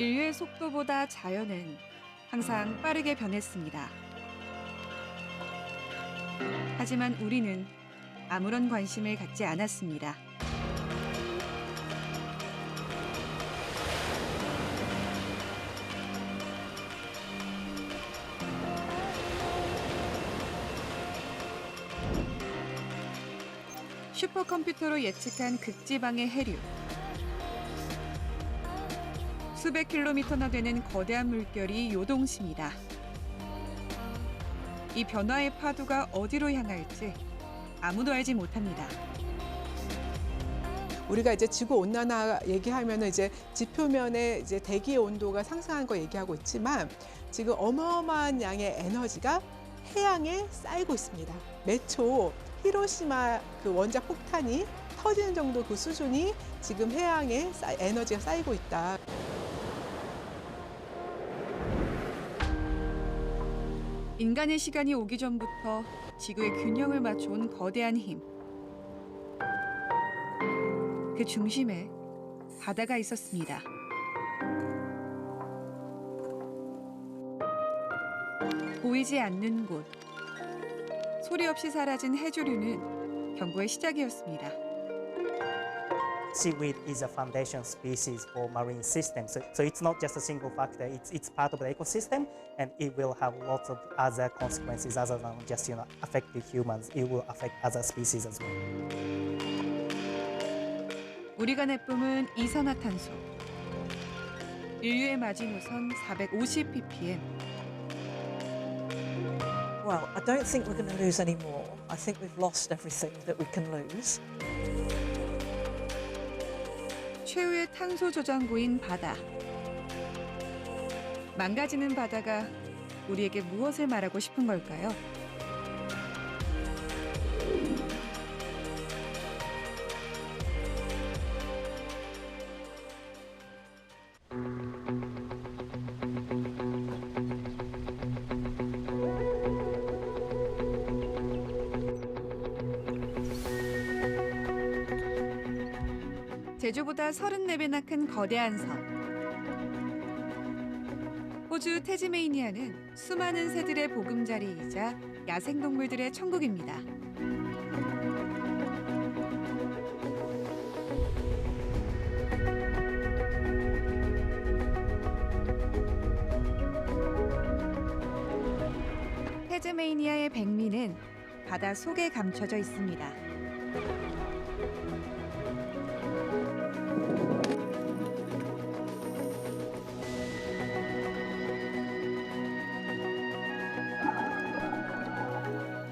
인류의 속도보다 자연은 항상 빠르게 변했습니다. 하지만 우리는 아무런 관심을 갖지 않았습니다. 슈퍼컴퓨터로 예측한 극지방의 해류. 수백 킬로미터나 되는 거대한 물결이 요동칩니다. 이 변화의 파도가 어디로 향할지 아무도 알지 못합니다. 우리가 이제 지구 온난화 얘기하면은 이제 지표면에 이제 대기의 온도가 상승한 거 얘기하고 있지만 지금 어마어마한 양의 에너지가 해양에 쌓이고 있습니다. 매초 히로시마 그 원자 폭탄이 터지는 정도 그 수준이 지금 해양에 에너지가 쌓이고 있다. 인간의 시간이 오기 전부터 지구의 균형을 맞춰온 거대한 힘. 그 중심에 바다가 있었습니다. 보이지 않는 곳. 소리 없이 사라진 해조류는 경고의 시작이었습니다. Seaweed is a foundation species for marine systems. So it's not just a single factor, it's part of the ecosystem and it will have lots of other consequences other than just affecting humans. It will affect other species as well. 우리가 내뿜은 이산화탄소. 인류의 마지노선 450 ppm. Well, I don't think we're going to lose any more. I think we've lost everything that we can lose. 최후의 탄소 저장고인 바다. 망가지는 바다가 우리에게 무엇을 말하고 싶은 걸까요? 제주보다 34배나 큰 거대한 섬. 호주 태즈메이니아는 수많은 새들의 보금자리이자 야생동물들의 천국입니다. 태즈메이니아의 백미는 바다 속에 감춰져 있습니다.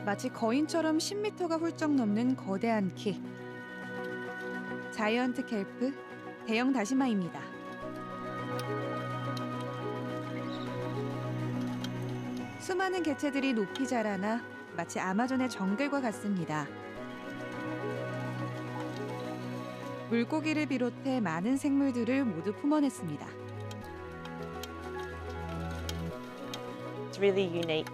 마치 거인처럼 10m가 훌쩍 넘는 거대한 키. 자이언트 켈프, 대형 다시마입니다. 수많은 개체들이 높이 자라나 마치 아마존의 정글과 같습니다. 물고기를 비롯해 많은 생물들을 모두 품어냈습니다. It's really unique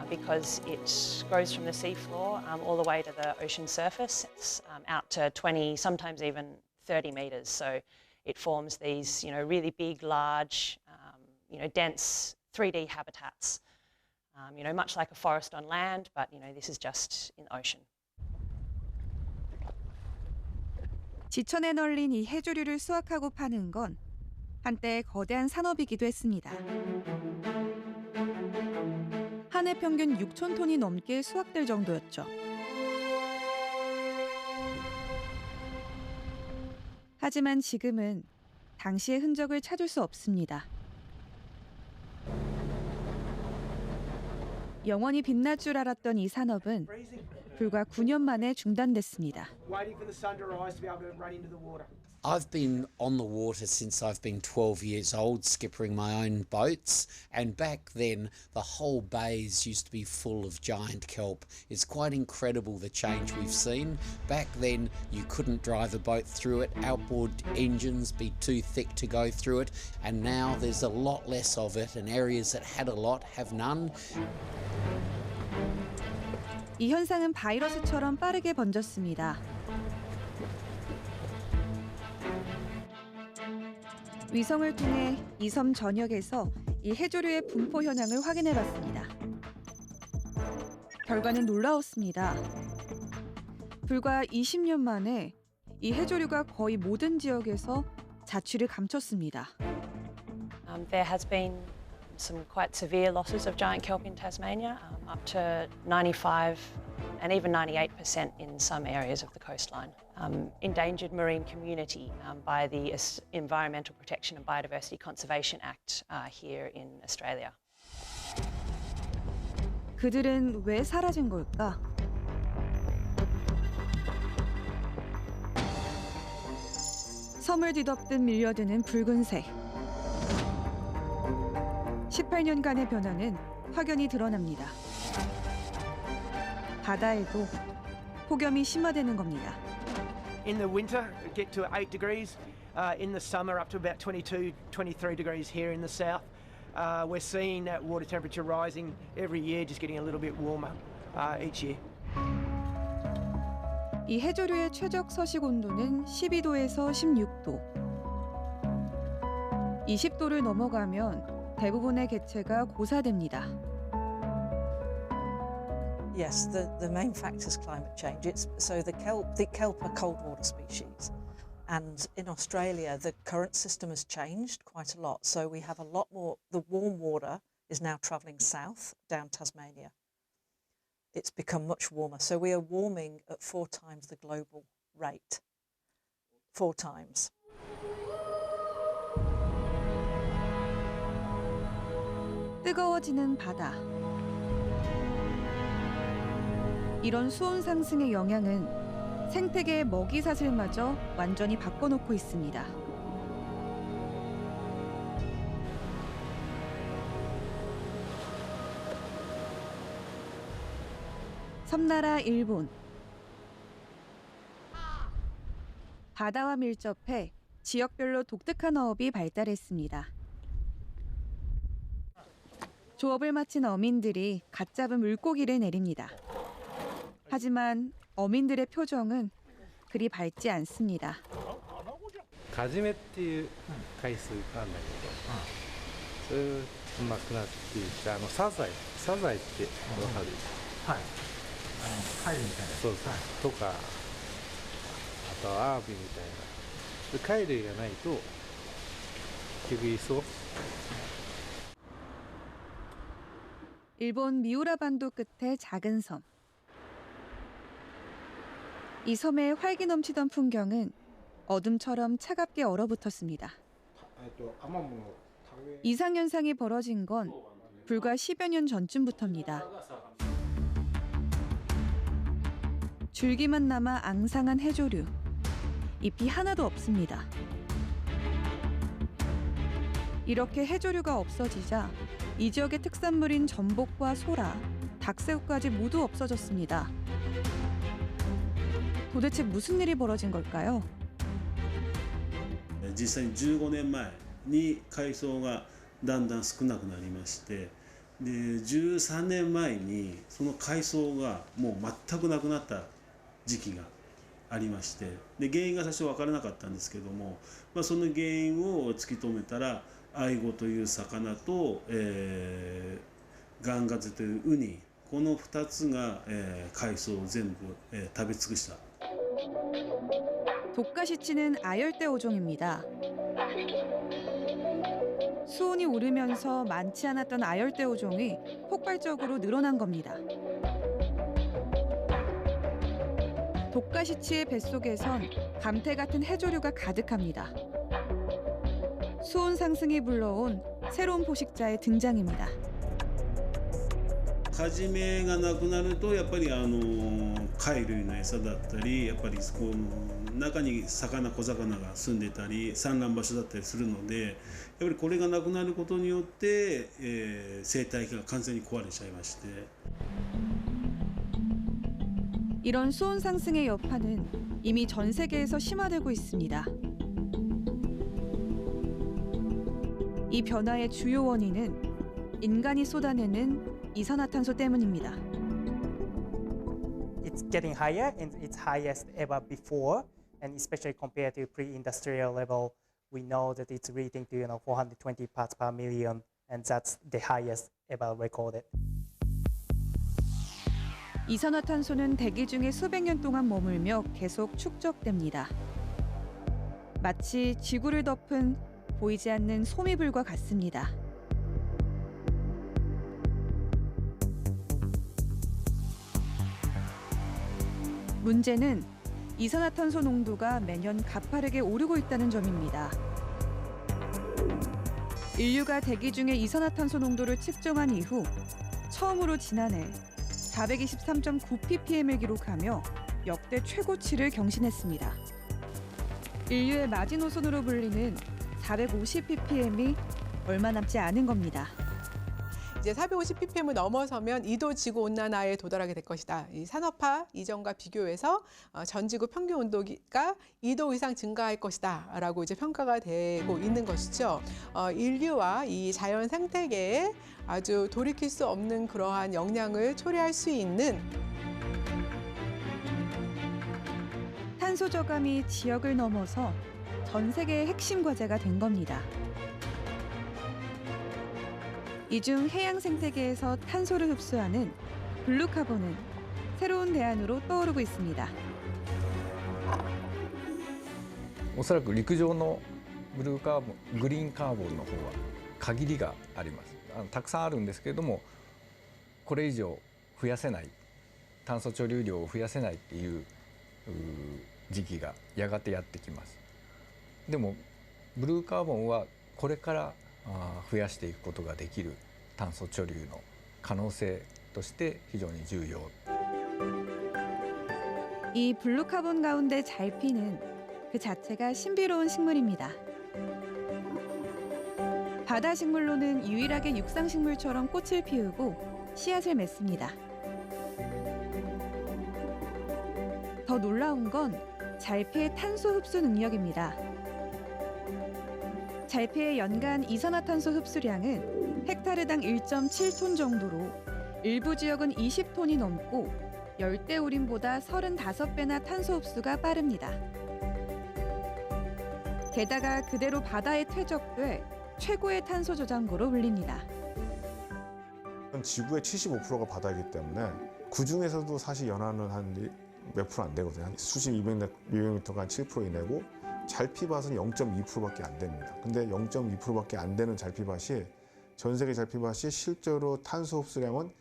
because it grows from the seafloor all the way to the ocean surface. It's out to 20, sometimes even 30 metres. So it forms these, really big, large, dense 3D habitats. Much like a forest on land, but this is just in the ocean. 지천에 널린 이 해조류를 수확하고 파는 건 한때 거대한 산업이기도 했습니다. 한 해 평균 6천 톤이 넘게 수확될 정도였죠. 하지만 지금은 당시의 흔적을 찾을 수 없습니다. 영원히 빛날 줄 알았던 이 산업은 불과 9년 만에 중단됐습니다. I've been on the water since I've been 12 years old, skippering my own boats, and back then the whole bays used to be full of giant kelp. It's quite incredible the change we've seen. Back then you couldn't drive a boat through it, outboard engines be too thick to go through it, and now there's a lot less of it, and areas that had a lot have none. 이 현상은 바이러스처럼 빠르게 번졌습니다. 위성을 통해 이 섬 전역에서 이 해조류의 분포 현황을 확인해 봤습니다. 결과는 놀라웠습니다. 불과 20년 만에 이 해조류가 거의 모든 지역에서 자취를 감췄습니다. There has been some quite severe losses of giant kelp in Tasmania, up to 95 and even 98% in some areas of the coastline. Endangered marine community by the Environmental Protection and Biodiversity Conservation Act here in Australia. 그들은 왜 사라진 걸까? 섬을 뒤덮듯 밀려드는 붉은색. 18년간의 변화는 확연히 드러납니다. 바다에도 폭염이 심화되는 겁니다. In the winter, it get to 8 degrees. In the summer, up to about 22, 23 degrees here in the south. We're seeing that water temperature rising every year, just getting a little bit warmer each year. 이 해조류의 최적 서식 온도는 12도에서 16도. 20도를 넘어가면 대부분의 개체가 고사됩니다. Yes, the main factor is climate change. The kelp are cold water species. And in Australia, the current system has changed quite a lot. So we have a lot more, the warm water is now travelling south down Tasmania. It's become much warmer. So we are warming at 4 times the global rate. 4 times. 뜨거워지는 바다. 이런 수온 상승의 영향은 생태계의 먹이사슬마저 완전히 바꿔놓고 있습니다. 섬나라 일본. 바다와 밀접해 지역별로 독특한 어업이 발달했습니다. 조업을 마친 어민들이 갓 잡은 물고기를 내립니다. 하지만 어민들의 표정은 그리 밝지 않습니다. カジメっていう海水があるんだけど、それうまくなっていってサザエってわかる？はい。貝みたいな。そうそう。とか、あとアワビみたいな。貝類がないと結局いそう。 일본 미우라 반도 끝의 작은 섬. 이 섬의 활기 넘치던 풍경은 어둠처럼 차갑게 얼어붙었습니다. 이상현상이 벌어진 건 불과 10여 년 전쯤부터입니다. 줄기만 남아 앙상한 해조류. 잎이 하나도 없습니다. 이렇게 해조류가 없어지자 이 지역의 특산물인 전복과 소라, 닭새우까지 모두 없어졌습니다. 도대체 무슨 일이 벌어진 걸까요? 実際に15年前に海藻がだんだん少なくなりまして、で13年前にその海藻がもう全くなくなった時期がありまして、で原因が最初分からなかったんですけども、その原因を突き止めたらアイゴという魚と、ガンガゼというウニ、この2つが、海藻を全部、食べ尽くした。 독가시치는 아열대 어종입니다. 수온이 오르면서 많지 않았던 아열대 어종이 폭발적으로 늘어난 겁니다. 독가시치의 뱃속에선 감태 같은 해조류가 가득합니다. 수온 상승이 불러온 새로운 포식자의 등장입니다. カジメがなくなるとやっぱり貝類の餌だったり、やっぱりこの中に小魚が住んでたり産卵場所だったりするので、やっぱりこれがなくなることによって、生態系が完全に壊れちゃいまして。 이런 수온 상승의 여파는 이미 전 세계에서 심화되고 있습니다. 이 변화의 주요 원인은 인간이 쏟아내는 이산화탄소 때문입니다. It's getting higher and it's highest ever before, and especially compared to pre-industrial level we know that it's reading to 420 parts per million, and that's the highest ever recorded. 이산화탄소는 대기 중에 수백 년 동안 머물며 계속 축적됩니다. 마치 지구를 덮은 보이지 않는 소미불과 같습니다. 문제는 이산화탄소 농도가 매년 가파르게 오르고 있다는 점입니다. 인류가 대기 중의 이산화탄소 농도를 측정한 이후 처음으로 지난해 423.9ppm을 기록하며 역대 최고치를 경신했습니다. 인류의 마지노선으로 불리는 450ppm이 얼마 남지 않은 겁니다. 이제 450ppm을 넘어서면 2도 지구 온난화에 도달하게 될 것이다. 이 산업화 이전과 비교해서 전 지구 평균 온도가 2도 이상 증가할 것이다라고 이제 평가가 되고 있는 것이죠. 인류와 이 자연 생태계에 아주 돌이킬 수 없는 그러한 영향을 초래할 수 있는 탄소 저감이 지역을 넘어서 전 세계의 핵심 과제가 된 겁니다. 이 중 해양 생태계에서 탄소를 흡수하는 블루카본은 새로운 대안으로 떠오르고 있습니다. おそらく陸上のブルーカーボン、グリーンカーボンの方は限りがあります。たくさんあるんですけれども、これ以上増やせない、炭素貯留量を増やせないっていう時期がやがてやってきます。でもブルーカーボンはこれから増やしていくことができる炭素貯留の可能性として非常に重要。 이 블루카본 가운데 잘 피는 그 자체가 신비로운 식물입니다. 바다 식물로는 유일하게 육상 식물처럼 꽃을 피우고 씨앗을 맺습니다. 더 놀라운 건 잘피의 탄소 흡수 능력입니다. 잘피의 연간 이산화탄소 흡수량은 헥타르당 1.7톤 정도로 일부 지역은 20톤이 넘고 열대우림보다 35배나 탄소 흡수가 빠릅니다. 게다가 그대로 바다에 퇴적돼 최고의 탄소 저장고로 불립니다. 지구의 75%가 바다이기 때문에 그 중에서도 사실 연안은 한 몇 프로 안 되거든요. 한 수심 200m가 한 7% 이내고 잘피밭은 0.2%밖에 안 됩니다. 근데 0.2%밖에 안 되는 잘피밭이 전 세계 잘피밭이 실제로 탄소 흡수량은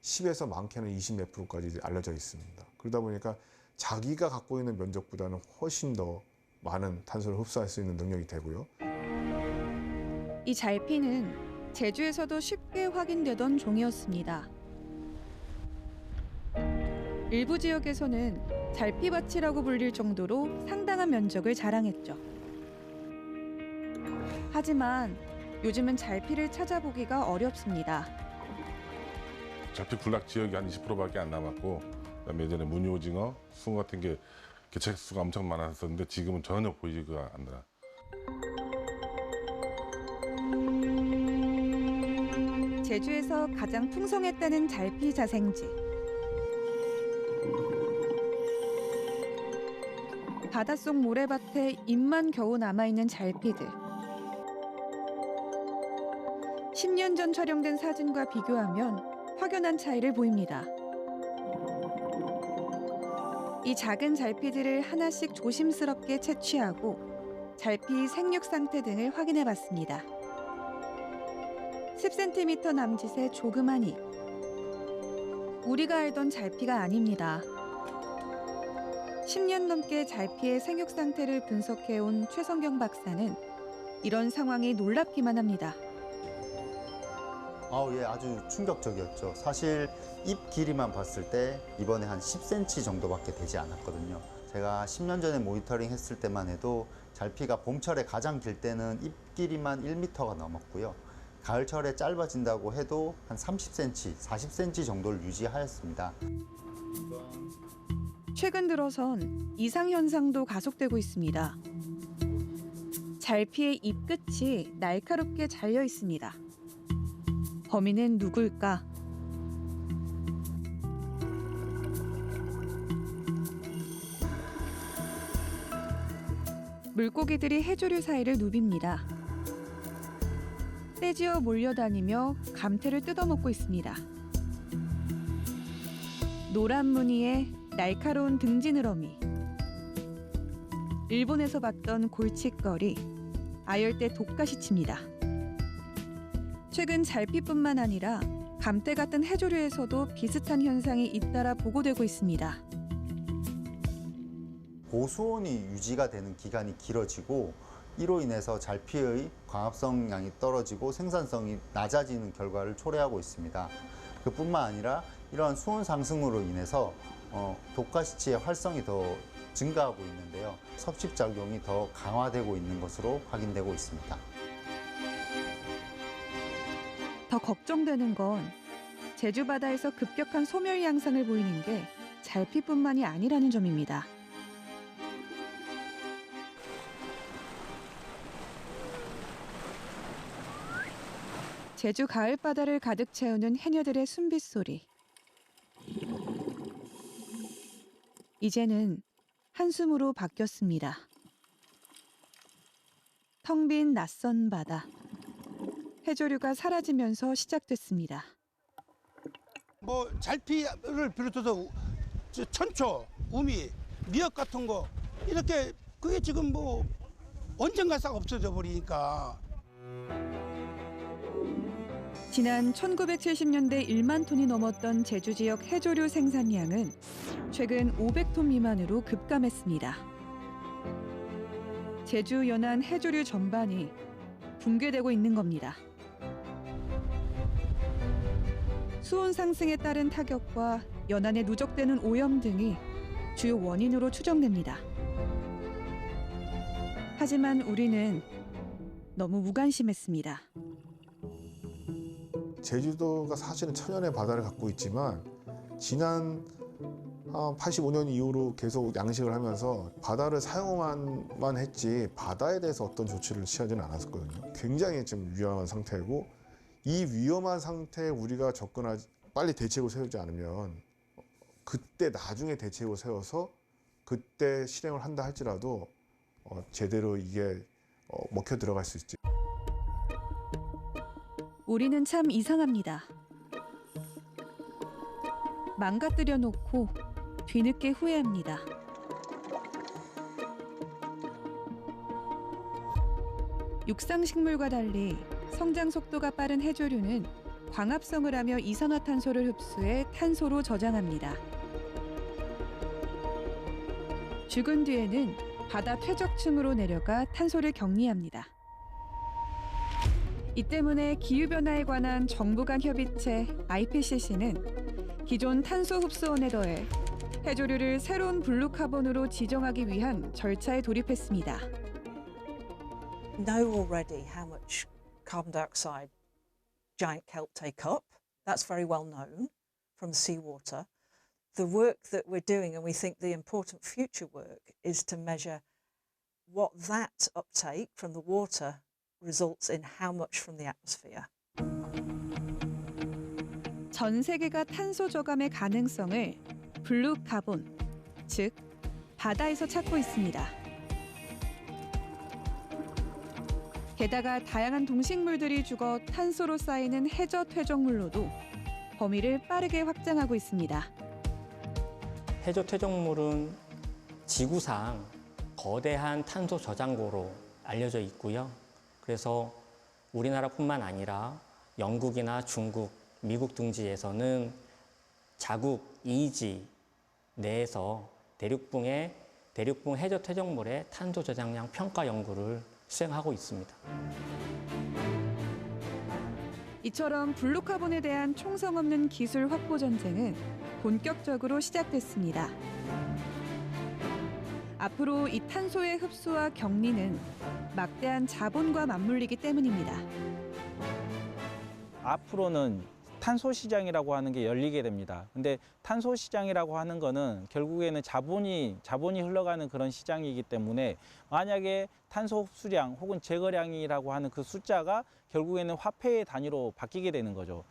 10에서 많게는 20 몇 프로까지 알려져 있습니다. 그러다 보니까 자기가 갖고 있는 면적보다는 훨씬 더 많은 탄소를 흡수할 수 있는 능력이 되고요. 이 잘피는 제주에서도 쉽게 확인되던 종이었습니다. 일부 지역에서는 잘피밭이라고 불릴 정도로 상당한 면적을 자랑했죠. 하지만 요즘은 잘피를 찾아보기가 어렵습니다. 잘피 군락 지역이 한 20%밖에 안 남았고, 그다음에 예전에 무늬오징어, 숭어 같은 게 개체수가 엄청 많았었는데 지금은 전혀 보이지가 않더라. 제주에서 가장 풍성했다는 잘피 자생지. 바닷속 모래밭에 잎만 겨우 남아있는 잘피들. 10년 전 촬영된 사진과 비교하면 확연한 차이를 보입니다. 이 작은 잘피들을 하나씩 조심스럽게 채취하고 잘피 생육 상태 등을 확인해 봤습니다. 10cm 남짓의 조그만 잎. 우리가 알던 잘피가 아닙니다. 10년 넘게 잘피의 생육 상태를 분석해온 최성경 박사는 이런 상황이 놀랍기만 합니다. 예, 아주 충격적이었죠. 사실 잎 길이만 봤을 때 이번에 한 10cm 정도밖에 되지 않았거든요. 제가 10년 전에 모니터링 했을 때만 해도 잘피가 봄철에 가장 길 때는 잎 길이만 1m가 넘었고요. 가을철에 짧아진다고 해도 한 30cm, 40cm 정도를 유지하였습니다. 최근 들어선 이상현상도 가속되고 있습니다. 잘피의 잎 끝이 날카롭게 잘려 있습니다. 범인은 누굴까? 물고기들이 해조류 사이를 누빕니다. 떼지어 몰려다니며 감태를 뜯어먹고 있습니다. 노란 무늬의 날카로운 등지느러미, 일본에서 봤던 골칫거리, 아열대 독가시치입니다. 최근 잘피뿐만 아니라 감태 같은 해조류에서도 비슷한 현상이 잇따라 보고되고 있습니다. 고수온이 유지가 되는 기간이 길어지고 이로 인해서 잘피의 광합성량이 떨어지고 생산성이 낮아지는 결과를 초래하고 있습니다. 그뿐만 아니라 이러한 수온 상승으로 인해서 독가시치의 활성이 더 증가하고 있는데요. 섭식작용이 더 강화되고 있는 것으로 확인되고 있습니다. 더 걱정되는 건 제주 바다에서 급격한 소멸 양상을 보이는 게 잘피뿐만이 아니라는 점입니다. 제주 가을 바다를 가득 채우는 해녀들의 숨빗소리. 이제는 한숨으로 바뀌었습니다. 텅 빈 낯선 바다. 해조류가 사라지면서 시작됐습니다. 뭐 잘피를 비롯해서 천초, 우미, 미역 같은 거 이렇게 그게 지금 뭐 언젠가 싹 없어져 버리니까. 지난 1970년대 1만 톤이 넘었던 제주 지역 해조류 생산량은 최근 500톤 미만으로 급감했습니다. 제주 연안 해조류 전반이 붕괴되고 있는 겁니다. 수온 상승에 따른 타격과 연안에 누적되는 오염 등이 주요 원인으로 추정됩니다. 하지만 우리는 너무 무관심했습니다. 제주도가 사실은 천연의 바다를 갖고 있지만 지난 85년 이후로 계속 양식을 하면서 바다를 사용만 했지 바다에 대해서 어떤 조치를 취하지는 않았었거든요. 굉장히 좀 위험한 상태고 이 위험한 상태에 우리가 빨리 대책을 세우지 않으면 그때 나중에 대책을 세워서 그때 실행을 한다 할지라도 제대로 이게 먹혀 들어갈 수 있지. 우리는 참 이상합니다. 망가뜨려 놓고 뒤늦게 후회합니다. 육상식물과 달리 성장 속도가 빠른 해조류는 광합성을 하며 이산화탄소를 흡수해 탄소로 저장합니다. 죽은 뒤에는 바다 퇴적층으로 내려가 탄소를 격리합니다. 이 때문에 기후변화에 관한 정부 간 협의체 IPCC는 기존 탄소 흡수원에 더해 해조류를 새로운 블루카본으로 지정하기 위한 절차에 돌입했습니다. Know already how much carbon dioxide giant kelp take up. That's very well known from the seawater. The work that we're doing, and we think the important future work, is to measure what that uptake from the water results in how much from the atmosphere. 전 세계가 탄소 저감의 가능성을 블루카본, 즉 바다에서 찾고 있습니다. 게다가 다양한 동식물들이 죽어 탄소로 쌓이는 해저 퇴적물로도 범위를 빠르게 확장하고 있습니다. 해저 퇴적물은 지구상 거대한 탄소 저장고로 알려져 있고요. 그래서 우리나라뿐만 아니라 영국이나 중국, 미국 등지에서는 자국 EEZ 내에서 대륙붕 해저 퇴적물의 탄소 저장량 평가 연구를 수행하고 있습니다. 이처럼 블루카본에 대한 총성 없는 기술 확보 전쟁은 본격적으로 시작됐습니다. 앞으로 이 탄소의 흡수와 격리는 막대한 자본과 맞물리기 때문입니다. 앞으로는 탄소 시장이라고 하는 게 열리게 됩니다. 근데 탄소 시장이라고 하는 거는 결국에는 자본이 흘러가는 그런 시장이기 때문에 만약에 탄소 흡수량 혹은 제거량이라고 하는 그 숫자가 결국에는 화폐의 단위로 바뀌게 되는 거죠.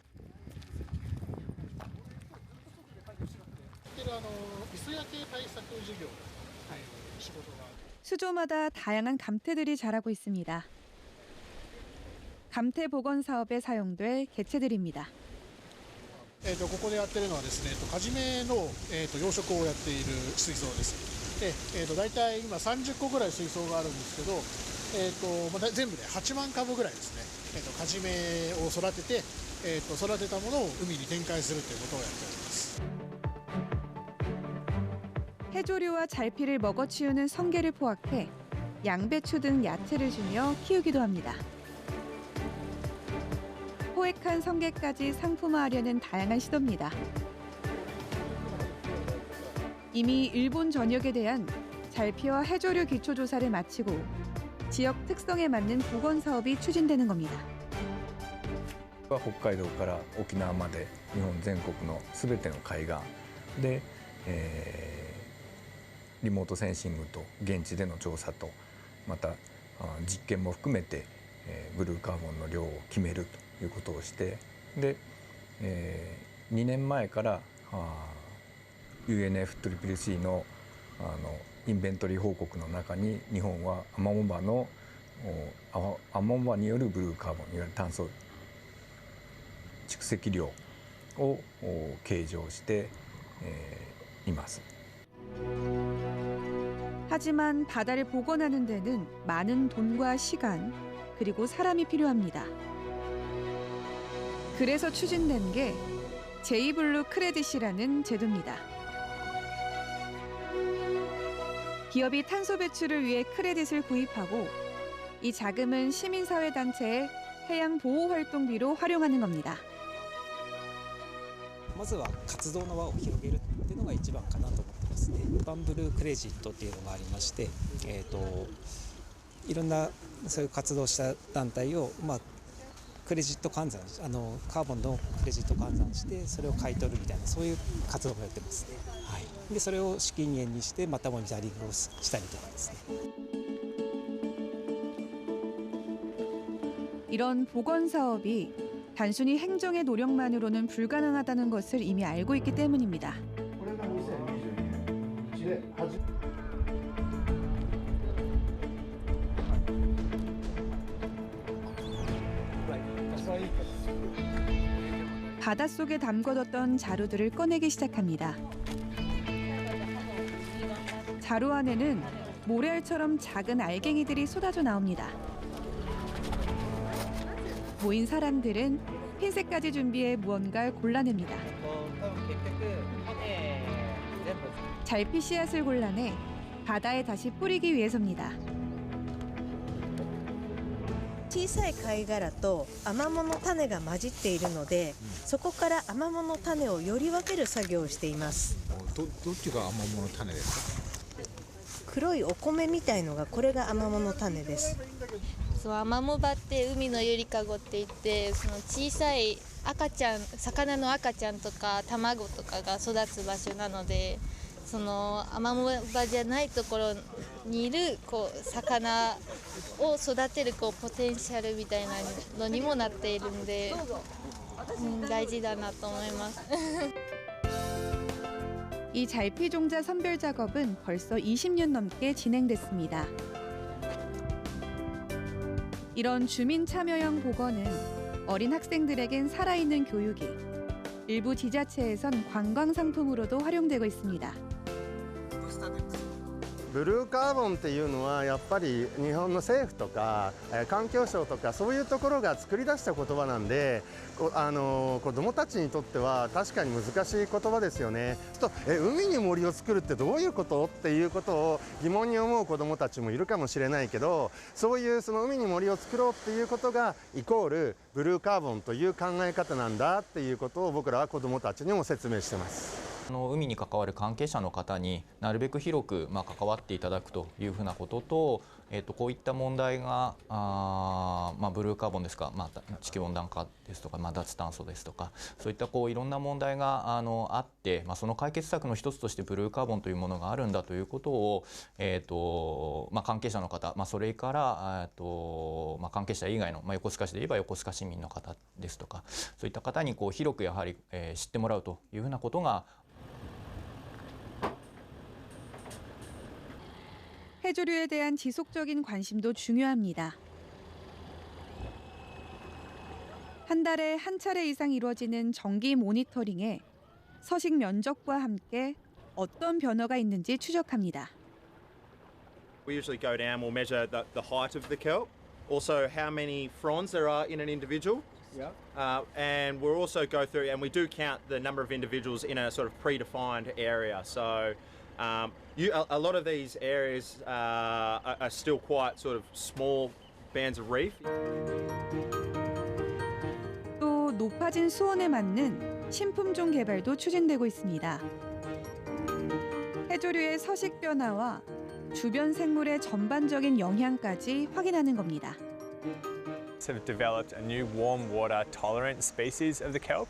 수조마다 다양한 감태들이 자라고 있습니다. 감태 복원 사업에 사용될 개체들입니다. ここでやってるのはですね、カジメの養殖をやっている水槽です。で、大体今30個ぐらい水槽があるんですけど、全部で8万株ぐらいですね、カジメを育てて、育てたものを海に展開するということをやっております。 해조류와 잘피를 먹어치우는 성게를 포악해 양배추 등 야채를 주며 키우기도 합니다. 포획한 성게까지 상품화하려는 다양한 시도입니다. 이미 일본 전역에 대한 잘피와 해조류 기초조사를 마치고 지역 특성에 맞는 복원 사업이 추진되는 겁니다. 北海道から沖縄まで日本全国のすべての海岸で、リモートセンシングと現地での調査とまた実験も含めてブルーカーボンの量を決めるということをしてで、2年前からUNFCCC のインベントリー報告の中に日本はアマモ場によるブルーカーボンいわゆる炭素蓄積量を計上しています. 하지만 바다를 복원하는 데는 많은 돈과 시간 그리고 사람이 필요합니다. 그래서 추진된 게 제이블루 크레딧이라는 제도입니다. 기업이 탄소 배출을 위해 크레딧을 구입하고 이 자금은 시민사회단체의 해양 보호 활동비로 활용하는 겁니다. まずは活動の輪を広げるっていうのが一番かなと思ってますね。バンブルークレジットっていうのがありまして、いろんなそういう活動した団体をクレジット換算カーボンのクレジット換算してそれを買い取るみたいなそういう活動をやってますね。はい。でそれを資金源にしてまたモニタリングをしたりとかですね。 이런 복원 사업이 단순히 행정의 노력만으로는 불가능하다는 것을 이미 알고 있기 때문입니다. 바닷속에 담궈뒀던 자루들을 꺼내기 시작합니다. 자루 안에는 모래알처럼 작은 알갱이들이 쏟아져 나옵니다. 모인 사람들은 핀셋까지 준비해 무언가를 골라냅니다. 잘피 씨앗을 골라내 바다에 다시 뿌리기 위해서입니다. 小さい貝殻とアマモの種が混じっているので、そこからアマモの種をより分ける作業をしています。どっちがアマモの種ですか？黒いお米みたいのがこれがアマモの種です。 そうアマモ場って海のゆりかごって言ってその小さい赤ちゃん魚の赤ちゃんとか卵とかが育つ場所なのでそのアマモ場じゃないところにいる魚を育てるポテンシャルみたいなのにもなっているんで、大事だなと思います。 이 잘피 종자 선별 작업은 벌써 20년 넘게 진행됐습니다. 이런 주민 참여형 복원은 어린 학생들에겐 살아있는 교육이, 일부 지자체에선 관광 상품으로도 활용되고 있습니다. ブルーカーボンっていうのはやっぱり日本の政府とか環境省とかそういうところが作り出した言葉なんで子どもたちにとっては確かに難しい言葉ですよね。海に森を作るってどういうことっていうことを疑問に思う子どもたちもいるかもしれないけどそういうその海に森を作ろうっていうことがイコールブルーカーボンという考え方なんだっていうことを僕らは子どもたちにも説明してます。 海に関わる関係者の方になるべく広く関わっていただくというふうなことと、こういった問題がブルーカーボンですか、地球温暖化ですとか、脱炭素ですとかそういったいろんな問題があって、その解決策の一つとしてブルーカーボンというものがあるんだということを、関係者の方、それから関係者以外の、横須賀市で言えば横須賀市民の方ですとかそういった方に広くやはり、知ってもらうというふうなことが 해조류에 대한 지속적인 관심도 중요합니다. 한 달에 한 차례 이상 이루어지는 정기 모니터링에 서식 면적과 함께 어떤 변화가 있는지 추적합니다. We usually go down, we'll measure the height of the kelp, also how many fronds there are in an individual. Yeah. And we'll also go through, and we do count the number of individuals in a sort of predefined area. So a lot of these areas are still quite sort of small bands of reef. 또 높아진 수온에 맞는 신품종 개발도 추진되고 있습니다. 해조류의 서식 변화와 주변 생물의 전반적인 영향까지 확인하는 겁니다. Have developed a new warm water tolerant species of the kelp,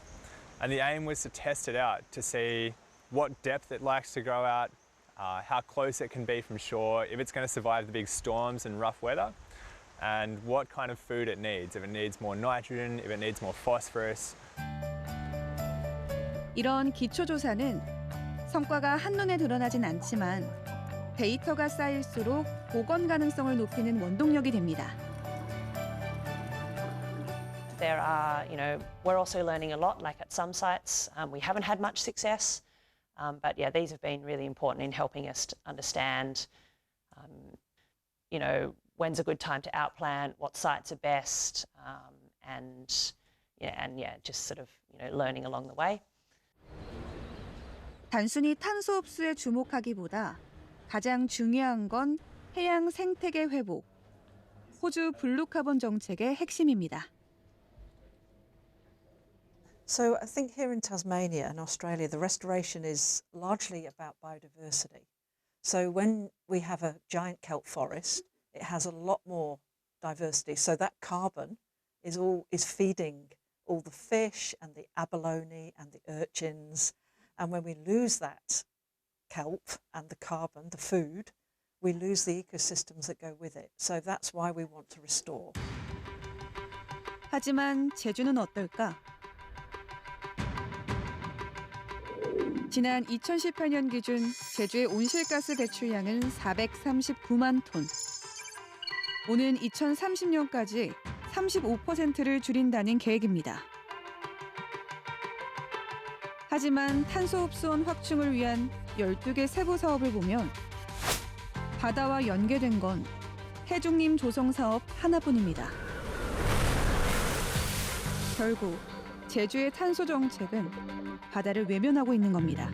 and the aim was to test it out to see what depth it likes to grow at, how close it can be from shore, if it's going to survive the big storms and rough weather, and what kind of food it needs, if it needs more nitrogen, if it needs more phosphorus. 이런 기초조사는 성과가 한눈에 드러나진 않지만 데이터가 쌓일수록 복원 가능성을 높이는 원동력이 됩니다. There are, we're also learning a lot, like at some sites. We haven't had much success, but yeah, these have been really important in helping us to understand, when's a good time to outplant, what sites are best, and just sort of, learning along the way. 단순히 탄소 흡수에 주목하기보다 가장 중요한 건 해양 생태계 회복, 호주 블루카본 정책의 핵심입니다. So I think here in Tasmania and Australia, the restoration is largely about biodiversity. So when we have a giant kelp forest, it has a lot more diversity. So that carbon is feeding all the fish and the abalone and the urchins. And when we lose that kelp and the carbon, the food, we lose the ecosystems that go with it. So that's why we want to restore. 하지만 제주는 어떨까? 지난 2018년 기준 제주의 온실가스 배출량은 439만 톤. 오는 2030년까지 35%를 줄인다는 계획입니다. 하지만 탄소 흡수원 확충을 위한 12개 세부 사업을 보면 바다와 연계된 건 해중림 조성 사업 하나뿐입니다. 결국 제주의 탄소 정책은 바다를 외면하고 있는 겁니다.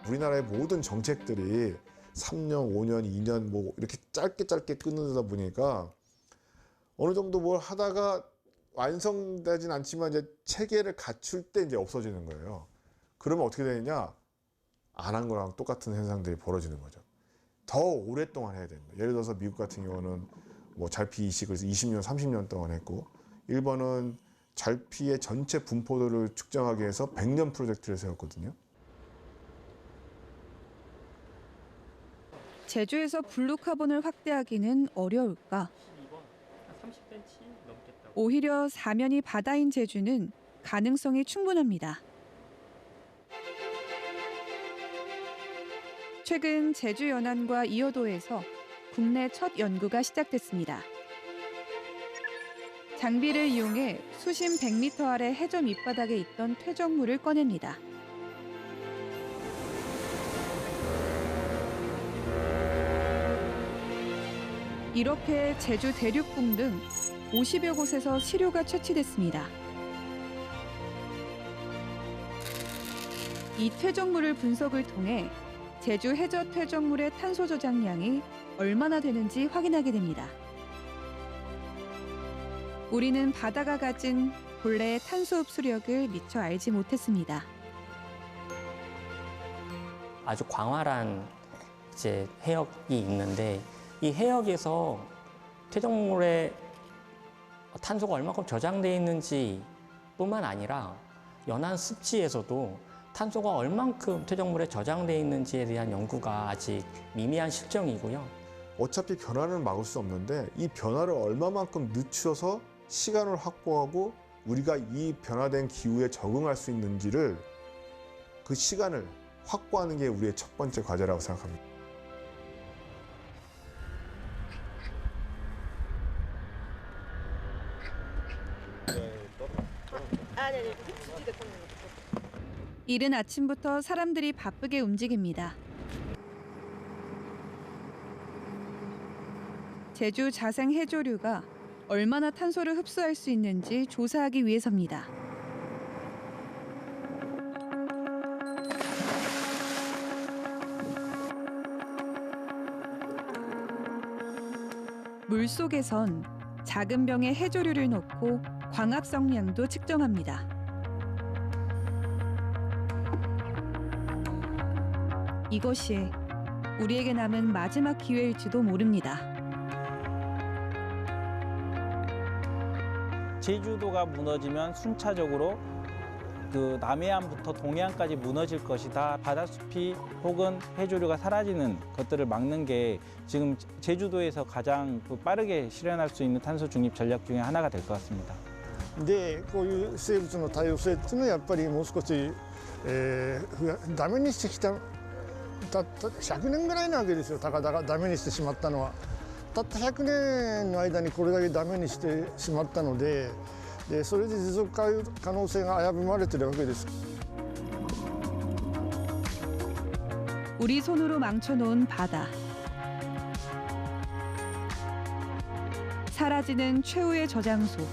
우리나라의 모든 정책들이 3년, 5년, 2년 뭐 이렇게 짧게 끊는다 보니까 어느 정도 뭘 하다가 완성되진 않지만 이제 체계를 갖출 때 이제 없어지는 거예요. 그러면 어떻게 되느냐? 안 한 거랑 똑같은 현상들이 벌어지는 거죠. 더 오랫동안 해야 됩니다. 예를 들어서 미국 같은 경우는 뭐 잘피 이식을 20년, 30년 동안 했고, 일본은 잘피의 전체 분포도를 측정하기 위해서 100년 프로젝트를 세웠거든요. 제주에서 블루카본을 확대하기는 어려울까? 오히려 사면이 바다인 제주는 가능성이 충분합니다. 최근 제주 연안과 이어도에서 국내 첫 연구가 시작됐습니다. 장비를 이용해 수심 100m 아래 해저 밑바닥에 있던 퇴적물을 꺼냅니다. 이렇게 제주 대륙봉 등 50여 곳에서 시료가 채취됐습니다. 이 퇴적물을 분석을 통해 제주 해저 퇴적물의 탄소 저장량이 얼마나 되는지 확인하게 됩니다. 우리는 바다가 가진 본래의 탄소 흡수력을 미처 알지 못했습니다. 아주 광활한 해역이 있는데 이 해역에서 퇴적물의 탄소가 얼마큼 저장되어 있는지 뿐만 아니라 연안 습지에서도 탄소가 얼만큼 퇴적물에 저장되어 있는지에 대한 연구가 아직 미미한 실정이고요. 어차피 변화를 막을 수 없는데 이 변화를 얼마만큼 늦춰서 시간을 확보하고 우리가 이 변화된 기후에 적응할 수 있는지를 그 시간을 확보하는 게 우리의 첫 번째 과제라고 생각합니다. 이른 아침부터 사람들이 바쁘게 움직입니다. 제주 자생 해조류가 얼마나 탄소를 흡수할 수 있는지 조사하기 위해서입니다. 물속에선 작은 병에 해조류를 넣고 광합성량도 측정합니다. 이것이 우리에게 남은 마지막 기회일지도 모릅니다. 제주도가 무너지면 순차적으로 그 남해안부터 동해안까지 무너질 것이다. 바다숲이 혹은 해조류가 사라지는 것들을 막는 게 지금 제주도에서 가장 빠르게 실현할 수 있는 탄소 중립 전략 중에 하나가 될 것 같습니다. でこういう生物の多様性っていうのはやっぱりもう少し、ダメにしてきたたった100年ぐらいなわけですよ。たかだかダメにしてしまったのはたった100年の間にこれだけダメにしてしまったので、それで持続可能性が危ぶまれているわけです。 우리 손으로 망쳐놓은 바다. 사라지는 최후의 저장소.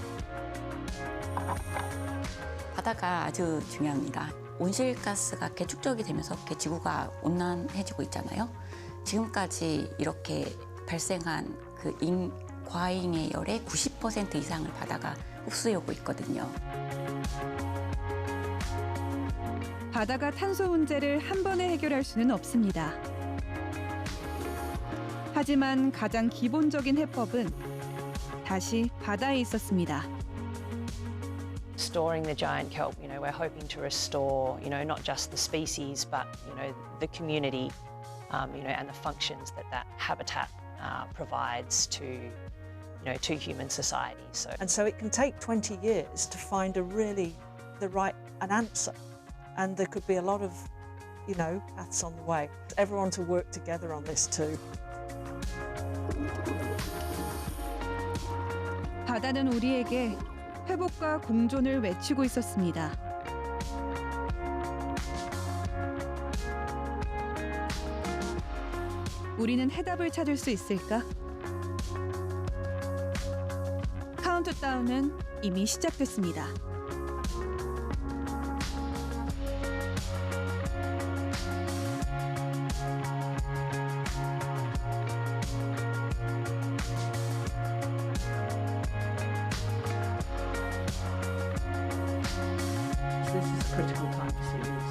바다가 아주 중요합니다. 온실가스가 이렇게 축적이 되면서 이렇게 지구가 온난해지고 있잖아요. 지금까지 이렇게 발생한 그 과잉의 열의 90% 이상을 바다가 흡수해오고 있거든요. 바다가 탄소 문제를 한 번에 해결할 수는 없습니다. 하지만 가장 기본적인 해법은 다시 바다에 있었습니다. Storing the giant kelp, we're hoping to restore, not just the species, but, the community, and the functions that habitat provides to human society. And so it can take 20 years to find an answer. And there could be a lot of, paths on the way. Everyone to work together on this too. 바다는 우리에게 회복과 공존을 외치고 있었습니다. 우리는 해답을 찾을 수 있을까? 카운트다운은 이미 시작됐습니다. This is a critical time to see this.